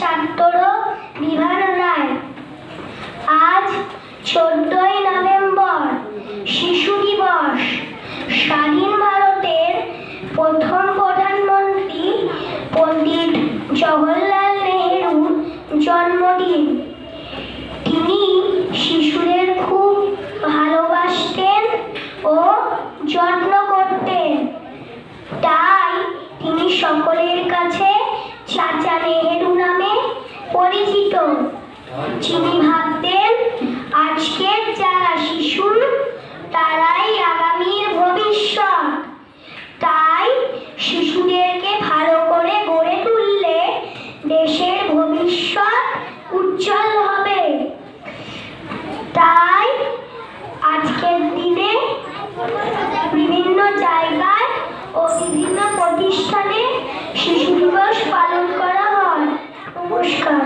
ছাত্র বিভার রায়। আজ 14ই নভেম্বর শিশু দিবস। স্বাধীন ভারতের প্রথম প্রধানমন্ত্রী পণ্ডিত জওহরলাল নেহরুর জন্মদিন। তিনি শিশুদের খুব ভালোবাসতেন ও যত্ন করতেন, তাই তিনি সকলের কাছে চাচা নেহেরু নামে পরিচিত। তিনি ভাবতেন আজকের যারা শিশু তারাই আগামীর ভবিষ্যৎ, তাই শিশুদেরকে ভালো করে গড়ে তুললে দেশের ভবিষ্যৎ উজ্জ্বল হবে। তাই আজকের দিনে বিভিন্ন জায়গায় ও বিভিন্ন প্রতিষ্ঠানে শিশু দিবস পালন করা হয়। নমস্কার।